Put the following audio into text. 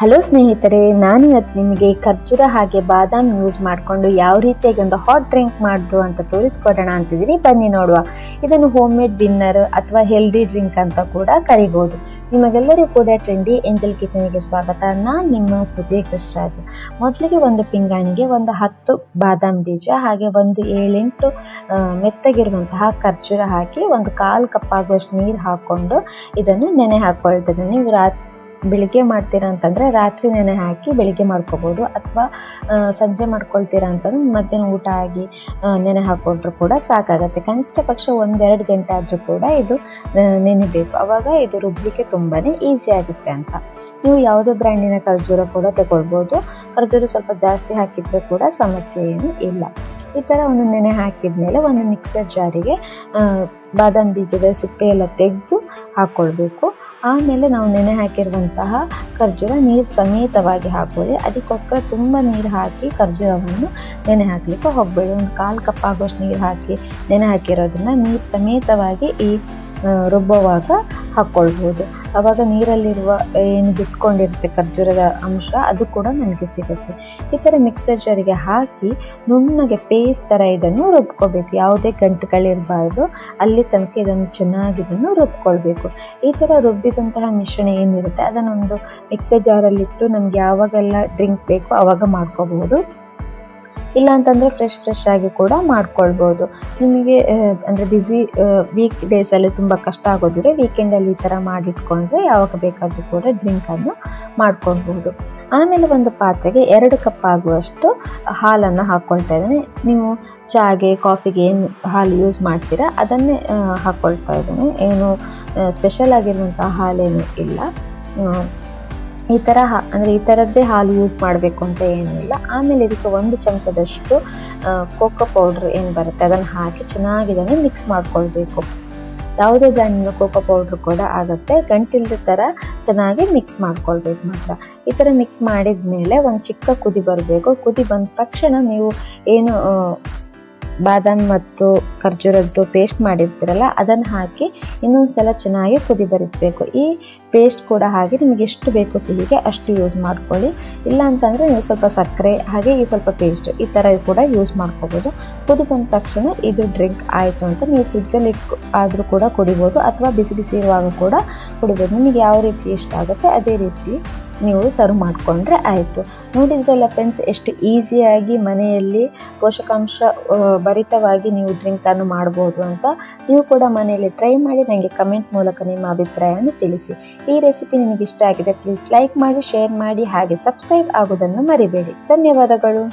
Hello ಸ್ನೇಹಿತರೆ, ನಾನು ಇವತ್ತು ನಿಮಗೆ ಖರ್ಜೂರ ಹಾಗೆ ಬಾದಾಮ್ ಯೂಸ್ ಮಾಡಿಕೊಂಡು ಯಾವ ರೀತಿಯಾಗಿ ಒಂದು ಹಾಟ್ ಡ್ರಿಂಕ್ ಮಾಡೋದು ಅಂತ ತೋರಿಸ್ಕೊಡೋಣ ಅಂತಿದ್ದೀನಿ. ಬನ್ನಿ ನೋಡುವ. ಇದನ್ನು ಹೋಮ್ ಮೇಡ್ ಡಿನ್ನರ್ ಅಥವಾ ಹೆಲ್ದಿ ಡ್ರಿಂಕ್ ಅಂತ ಕೂಡ ಕರಿಬೋದು. ನಿಮಗೆಲ್ಲರಿಗೂ ಕೂಡ ಟ್ರೆಂಡಿ ಏಂಜಲ್ ಕಿಚನ್ಗೆ ಸ್ವಾಗತ. ನಾನು ನಿಮ್ಮ ಸ್ತುತಿ ಕೃಷ್ಣರಾಜ್. ಮೊದಲಿಗೆ ಒಂದು ಪಿಂಗಾಣಿಗೆ ಒಂದು 10 ಬಾದಾಮ್ ಬೀಜ ಹಾಗೆ ಒಂದು 7-8 ಮೆತ್ತಗಿರುವಂತಹ ಖರ್ಜೂರ ಹಾಕಿ ಒಂದು 1/4 ಕಪ್ ಆಗುವಷ್ಟು ನೀರು ಹಾಕ್ಕೊಂಡು ಇದನ್ನು ನೆನೆ ಹಾಕ್ಕೊಳ್ತೇನೆ. ನೀವು ಬೆಳಿಗ್ಗೆ ಮಾಡ್ತೀರಾ ಅಂತಂದರೆ ರಾತ್ರಿ ನೆನೆ ಹಾಕಿ ಬೆಳಿಗ್ಗೆ ಮಾಡ್ಕೋಬೋದು, ಅಥವಾ ಸಂಜೆ ಮಾಡ್ಕೊಳ್ತೀರಾ ಅಂತಂದ್ರೆ ಮಧ್ಯಾಹ್ನ ಊಟ ಆಗಿ ನೆನೆ ಹಾಕ್ಕೊಂಡ್ರು ಕೂಡ ಸಾಕಾಗುತ್ತೆ. ಕನಿಷ್ಠ ಪಕ್ಷ 1-2 ಗಂಟೆ ಆದರೂ ಕೂಡ ಇದು ನೆನೆಬೇಕು. ಆವಾಗ ಇದು ರುಬ್ಬಲಿಕ್ಕೆ ತುಂಬಾ ಈಸಿ ಆಗುತ್ತೆ ಅಂತ. ನೀವು ಯಾವುದೇ ಬ್ರ್ಯಾಂಡಿನ ಖರ್ಜೂರ ಕೂಡ ತಗೊಳ್ಬೋದು. ಖರ್ಜೂರ ಸ್ವಲ್ಪ ಜಾಸ್ತಿ ಹಾಕಿದರೆ ಕೂಡ ಸಮಸ್ಯೆ ಏನು ಇಲ್ಲ. ಈ ಥರ ಒಂದು ನೆನೆ ಹಾಕಿದ್ಮೇಲೆ ಒಂದು ಮಿಕ್ಸರ್ ಜಾರಿಗೆ ಬಾದಾಮ್ ಬೀಜದ ಸಿಪ್ಪೆ ಎಲ್ಲ ತೆಗೆದು ಹಾಕ್ಕೊಳ್ಬೇಕು. ಆಮೇಲೆ ನಾವು ನೆನೆ ಹಾಕಿರುವಂತಹ ಖರ್ಜೂರ ನೀರು ಸಮೇತವಾಗಿ ಹಾಕೊಳ್ಳಿ. ಅದಕ್ಕೋಸ್ಕರ ತುಂಬ ನೀರು ಹಾಕಿ ಖರ್ಜೂರವನ್ನು ನೆನೆ ಹಾಕಲಿಕ್ಕೆ ಹೋಗಬೇಡಿ. ಒಂದು 1/4 ಕಪ್ ಆಗೋಷ್ಟು ನೀರು ಹಾಕಿ ನೆನೆ ಹಾಕಿರೋದನ್ನು ನೀರು ಸಮೇತವಾಗಿ ಈ ರುಬ್ಬುವಾಗ ಹಾಕ್ಕೊಳ್ಬೋದು. ಆವಾಗ ನೀರಲ್ಲಿರುವ ಏನು ಬಿಟ್ಕೊಂಡಿರುತ್ತೆ ಖರ್ಜೂರದ ಅಂಶ ಅದು ಕೂಡ ನನಗೆ ಸಿಗುತ್ತೆ. ಈ ಥರ ಮಿಕ್ಸರ್ ಜಾರಿಗೆ ಹಾಕಿ ನುಣ್ಣಗೆ ಪೇಸ್ಟ್ ಥರ ಇದನ್ನು ರುಬ್ಕೋಬೇಕು. ಯಾವುದೇ ಗಂಟುಗಳಿರಬಾರ್ದು, ಅಲ್ಲಿ ತನಕ ಇದನ್ನು ಚೆನ್ನಾಗಿ ಇದನ್ನು ರುಬ್ಕೊಳ್ಬೇಕು. ಈ ಥರ ರುಬ್ಬಿದಂತಹ ಮಿಶ್ರಣ ಏನಿರುತ್ತೆ ಅದನ್ನೊಂದು ಮಿಕ್ಸರ್ ಜಾರಲ್ಲಿಟ್ಟು ನಮ್ಗೆ ಯಾವಾಗೆಲ್ಲ ಡ್ರಿಂಕ್ ಬೇಕು ಆವಾಗ ಮಾಡ್ಕೋಬಹುದು. ಇಲ್ಲ ಅಂತಂದರೆ ಫ್ರೆಶ್ ಆಗಿ ಕೂಡ ಮಾಡ್ಕೊಳ್ಬೋದು. ನಿಮಗೆ ಅಂದರೆ ಬ್ಯುಸಿ ವೀಕ್ ಡೇಸಲ್ಲಿ ತುಂಬ ಕಷ್ಟ ಆಗೋದಿದ್ರೆ ವೀಕೆಂಡಲ್ಲಿ ಈ ಥರ ಮಾಡಿಟ್ಕೊಂಡ್ರೆ ಯಾವಾಗ ಬೇಕಾದರೂ ಕೂಡ ಡ್ರಿಂಕನ್ನು ಮಾಡ್ಕೊಳ್ಬೋದು. ಆಮೇಲೆ ಒಂದು ಪಾತ್ರೆಗೆ 2 ಕಪ್ ಆಗುವಷ್ಟು ಹಾಲನ್ನು ಹಾಕ್ಕೊಳ್ತಾ ಇದ್ದೇನೆ. ನೀವು ಚಾಗೆ ಕಾಫಿಗೆ ಏನು ಹಾಲು ಯೂಸ್ ಮಾಡ್ತೀರಾ ಅದನ್ನೇ ಹಾಕ್ಕೊಳ್ತಾ ಇದ್ದೇನೆ. ಏನು ಸ್ಪೆಷಲ್ ಆಗಿರುವಂಥ ಹಾಲೇನೂ ಇಲ್ಲ. ಈ ಥರ ಅಂದರೆ ಈ ಥರದ್ದೇ ಹಾಲು ಯೂಸ್ ಮಾಡಬೇಕು ಅಂತ ಏನಿಲ್ಲ. ಆಮೇಲೆ ಇದಕ್ಕೆ 1 ಚಮಚದಷ್ಟು ಕೋಕೋ ಪೌಡ್ರ್ ಏನು ಬರುತ್ತೆ ಅದನ್ನು ಹಾಕಿ ಚೆನ್ನಾಗಿ ಇದನ್ನು ಮಿಕ್ಸ್ ಮಾಡ್ಕೊಳ್ಬೇಕು. ಯಾವುದೇ ಬ್ರ್ಯಾಂಡಿನ ಕೋಕೋ ಪೌಡ್ರ್ ಕೂಡ ಆಗುತ್ತೆ. ಗಂಟಿಲ್ದ ಥರ ಚೆನ್ನಾಗಿ ಮಿಕ್ಸ್ ಮಾಡ್ಕೊಳ್ಬೇಕು ಮಾತ್ರ. ಈ ಥರ ಮಿಕ್ಸ್ ಮಾಡಿದ ಮೇಲೆ ಒಂದು ಚಿಕ್ಕ ಕುದಿ ಬರಬೇಕು. ಕುದಿ ಬಂದ ತಕ್ಷಣ ನೀವು ಏನು ಬಾದಾಮ್ ಮತ್ತು ಖರ್ಜೂರದ್ದು ಪೇಸ್ಟ್ ಮಾಡಿರ್ತೀರಲ್ಲ ಅದನ್ನು ಹಾಕಿ ಇನ್ನೊಂದು ಸಲ ಚೆನ್ನಾಗಿ ಕುದಿ ಬರಿಸಬೇಕು. ಈ ಪೇಸ್ಟ್ ಕೂಡ ಹಾಗೆ ನಿಮಗೆ ಎಷ್ಟು ಬೇಕು ಸಿಹಿಗೆ ಅಷ್ಟು ಯೂಸ್ ಮಾಡ್ಕೊಳ್ಳಿ. ಇಲ್ಲ ಅಂತಂದರೆ ನೀವು ಸ್ವಲ್ಪ ಸಕ್ಕರೆ ಹಾಗೆ ಈ ಸ್ವಲ್ಪ ಪೇಸ್ಟ್ ಈ ಥರ ಕೂಡ ಯೂಸ್ ಮಾಡ್ಕೋಬೋದು. ಕುದಿ ಬಂದ ತಕ್ಷಣ ಇದು ಡ್ರಿಂಕ್ ಆಯಿತು ಅಂತ ನೀವು ಫ್ರಿಜ್ಜಲ್ಲಿ ಆದರೂ ಕೂಡ ಕುಡಿಬೋದು, ಅಥವಾ ಬಿಸಿ ಇರುವಾಗ ಕೂಡ ಕುಡಿಬೋದು. ನಿಮಗೆ ಯಾವ ರೀತಿ ಇಷ್ಟ ಆಗುತ್ತೆ ಅದೇ ರೀತಿ ನೀವು ಸರ್ವ್ ಮಾಡಿಕೊಂಡ್ರೆ ಆಯಿತು. ನೋಡಿದ್ರಲ್ಲ ಫ್ರೆಂಡ್ಸ್, ಎಷ್ಟು ಈಸಿಯಾಗಿ ಮನೆಯಲ್ಲಿ ಪೋಷಕಾಂಶ ಭರಿತವಾಗಿ ನೀವು ಡ್ರಿಂಕನ್ನು ಮಾಡ್ಬೋದು ಅಂತ. ನೀವು ಕೂಡ ಮನೆಯಲ್ಲಿ ಟ್ರೈ ಮಾಡಿ ನನಗೆ ಕಮೆಂಟ್ ಮೂಲಕ ನಿಮ್ಮ ಅಭಿಪ್ರಾಯವನ್ನು ತಿಳಿಸಿ. ಈ ರೆಸಿಪಿ ನಿಮಗೆ ಇಷ್ಟ ಆಗಿದೆ ಪ್ಲೀಸ್ ಲೈಕ್ ಮಾಡಿ, ಶೇರ್ ಮಾಡಿ, ಹಾಗೆ ಸಬ್ಸ್ಕ್ರೈಬ್ ಆಗೋದನ್ನು ಮರಿಬೇಡಿ. ಧನ್ಯವಾದಗಳು.